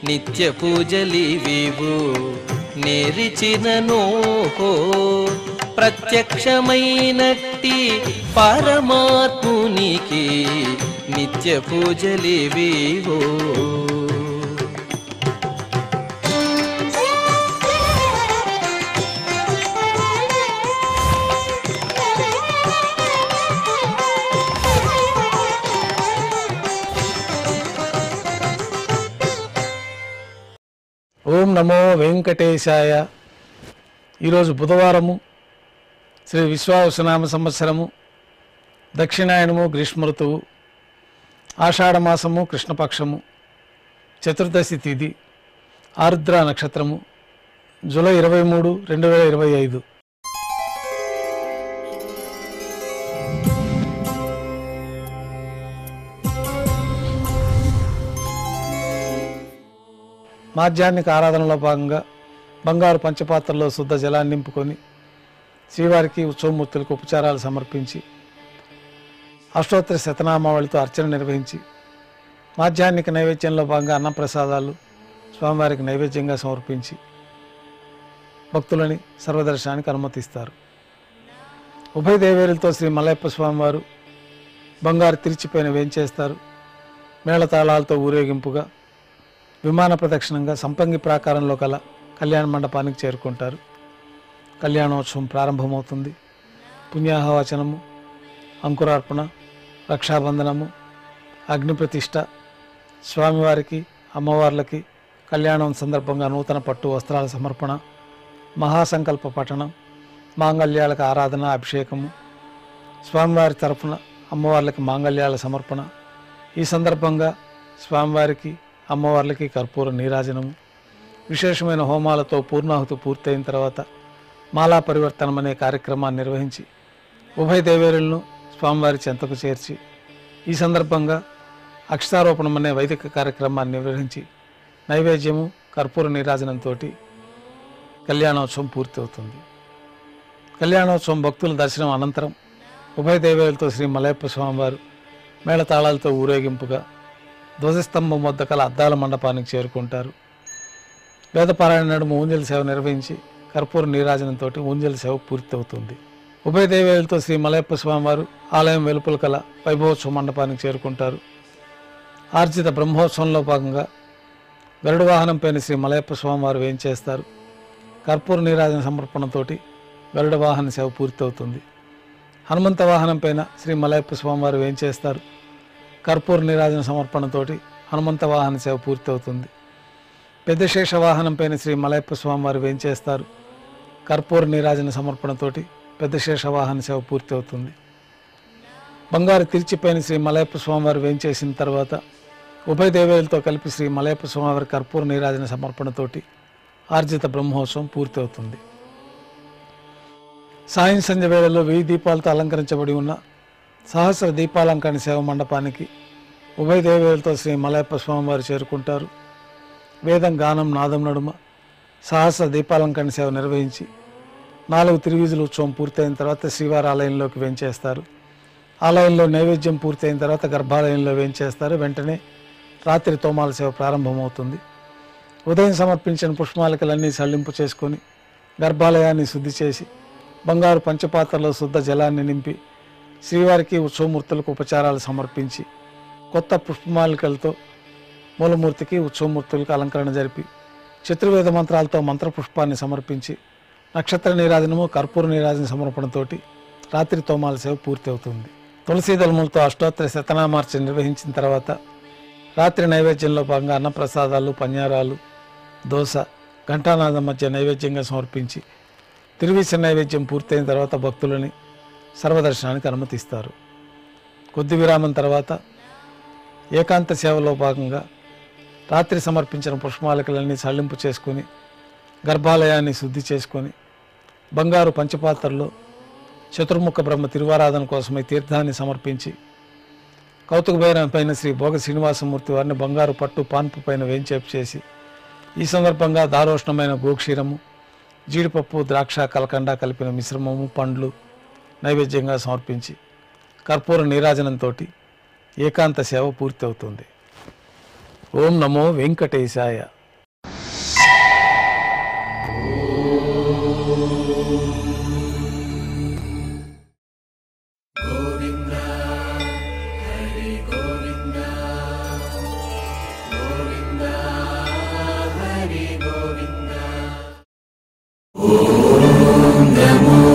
నిత్య పూజలివివు నేరిచినను ప్రత్యక్షమైనట్టి పరమాత్మునికి నిత్య పూజలివివు. ఓం నమో వెంకటేశాయ. ఈరోజు బుధవారము, శ్రీ విశ్వావసునామ సంవత్సరము, దక్షిణాయనము, గ్రీష్మ ఋతువు, ఆషాఢమాసము, కృష్ణపక్షము, చతుర్దశి తిథి, ఆరుద్ర నక్షత్రము, జూలై 23, 2025. మాధ్యాహ్నిక ఆరాధనలో భాగంగా బంగారు పంచపాత్రలో శుద్ధ జలాన్ని నింపుకొని శ్రీవారికి ఉత్సవమూర్తులకు ఉపచారాలు సమర్పించి అష్టోత్తర శతనామావళితో అర్చన నిర్వహించి మాధ్యాహ్నిక నైవేద్యంలో భాగంగా అన్నప్రసాదాలు స్వామివారికి నైవేద్యంగా సమర్పించి భక్తులని సర్వదర్శనానికి అనుమతిస్తారు. ఉభయ దేవేరులతో శ్రీ మలయప్ప స్వామివారు బంగారు తిరిచిపైన వేంచేస్తారు. మేళతాళాలతో ఊరేగింపుగా విమాన ప్రదక్షిణంగా సంపంగి ప్రాకారంలో కల కళ్యాణ మండపానికి చేరుకుంటారు. కళ్యాణోత్సవం ప్రారంభమవుతుంది. పుణ్యాహవచనము, అంకురార్పణ, రక్షాబంధనము, అగ్నిప్రతిష్ఠ, స్వామివారికి అమ్మవార్లకి కళ్యాణం సందర్భంగా నూతన పట్టు వస్త్రాల సమర్పణ, మహాసంకల్ప పఠనం, మాంగళ్యాలకు ఆరాధన, అభిషేకము, స్వామివారి తరఫున అమ్మవార్లకి మాంగళ్యాల సమర్పణ. ఈ సందర్భంగా స్వామివారికి అమ్మవార్లకి కర్పూర నీరాజనము, విశేషమైన హోమాలతో పూర్ణాహుతి పూర్తయిన తర్వాత మాలా పరివర్తనం అనే కార్యక్రమాన్ని నిర్వహించి ఉభయ దేవేరులను స్వామివారి చెంతకు చేర్చి ఈ సందర్భంగా అక్షతారోపణం అనే వైదిక కార్యక్రమాన్ని నిర్వహించి నైవేద్యము, కర్పూర నీరాజనంతో కళ్యాణోత్సవం పూర్తి అవుతుంది. కళ్యాణోత్సవం భక్తుల దర్శనం అనంతరం ఉభయ దేవేరులతో శ్రీ మలయప్ప స్వామివారు మేళతాళాలతో ఊరేగింపుగా ధ్వజస్తంభం వద్ద కల అద్దాల మండపానికి చేరుకుంటారు. వేదపారాయణ నడుమ ఊంజల సేవ నిర్వహించి కర్పూర నీరాజనంతో ఊంజల సేవ పూర్తి అవుతుంది. ఉభయ దేవేరులతో శ్రీ మలయప్ప స్వామివారు ఆలయం వెలుపల కల వైభవోత్సవ మండపానికి చేరుకుంటారు. ఆర్జిత బ్రహ్మోత్సవంలో భాగంగా గరుడ వాహనం పైన శ్రీ మలయప్ప స్వామివారు వేయించేస్తారు. కర్పూర నీరాజన సమర్పణతో గరుడ వాహన సేవ పూర్తి అవుతుంది. హనుమంత వాహనం పైన శ్రీ మలయప్ప స్వామివారు వేయించేస్తారు. కర్పూర నీరాజన సమర్పణతో హనుమంత వాహన సేవ పూర్తి అవుతుంది. పెద్ద శేష వాహనం పైన శ్రీ మలయప్ప స్వామివారు వేయించేస్తారు. కర్పూర నీరాజన సమర్పణతోటి పెద్ద శేష వాహన సేవ పూర్తి అవుతుంది. బంగారు తిరిచిపైన శ్రీ మలయప్ప స్వామివారు వేయించేసిన తర్వాత ఉభయ దేవేరులతో కలిపి శ్రీ మలయప్ప స్వామివారి కర్పూర నీరాజన సమర్పణతోటి ఆర్జిత బ్రహ్మోత్సవం పూర్తి అవుతుంది. సాయం సంధ్య వేళలో 1000 దీపాలతో అలంకరించబడి ఉన్న సహస్ర దీపాలంకరణ సేవ మండపానికి ఉభయ దేవేరులతో శ్రీ మలయప్ప స్వామివారు చేరుకుంటారు. వేదం, గానం, నాదం నడుమ సహస్ర దీపాలంకరణ సేవ నిర్వహించి 4 తిరువీధుల ఉత్సవం పూర్తయిన తర్వాత శ్రీవారి ఆలయంలోకి వేంచేస్తారు. ఆలయంలో నైవేద్యం పూర్తయిన తర్వాత గర్భాలయంలో వేంచేస్తారు. వెంటనే రాత్రి తోమాల సేవ ప్రారంభమవుతుంది. ఉదయం సమర్పించిన పుష్పమాలికలన్నీ సల్లింపు చేసుకొని గర్భాలయాన్ని శుద్ధి చేసి బంగారు పంచపాత్రలో శుద్ధ జలాన్ని నింపి శ్రీవారికి ఉత్సవమూర్తులకు ఉపచారాలు సమర్పించి కొత్త పుష్పమాలికలతో మూలమూర్తికి ఉత్సవమూర్తులకు అలంకరణ జరిపి చతుర్వేద మంత్రాలతో మంత్రపుష్పాన్ని సమర్పించి నక్షత్ర నీరాజనము, కర్పూర నీరాజన సమర్పణతోటి రాత్రి తోమాల సేవ పూర్తి అవుతుంది. తులసీ దళములతో అష్టోత్తర శతనామార్చన నిర్వహించిన తర్వాత రాత్రి నైవేద్యంలో భాగంగా అన్నప్రసాదాలు, పన్యారాలు, దోశ, ఘంటానాదం మధ్య నైవేద్యంగా సమర్పించి తిరువీస నైవేద్యం పూర్తయిన తర్వాత భక్తులని సర్వదర్శనానికి అనుమతిస్తారు. కొద్ది విరామం తర్వాత ఏకాంత సేవలో భాగంగా రాత్రి సమర్పించిన పుష్పమాలికలన్నీ సళ్లింపు చేసుకొని గర్భాలయాన్ని శుద్ధి చేసుకొని బంగారు పంచపాత్రలో చతుర్ముఖ బ్రహ్మ తిరువారాధన కోసమై తీర్థాన్ని సమర్పించి కౌతుకబైన పైన శ్రీ భోగ శ్రీనివాసమూర్తి వారిని బంగారు పట్టు పాన్పు పైన వేంచేపు చేసి ఈ సందర్భంగా దారోష్ణమైన గోక్షీరము, జీడిపప్పు, ద్రాక్ష, కలకండ కలిపిన మిశ్రమము, పండ్లు నైవేద్యంగా సమర్పించి కర్పూర నీరాజనంతో ఏకాంత సేవ పూర్తి అవుతుంది. ఓం నమో వెంకటేశాయ. ఓం నమో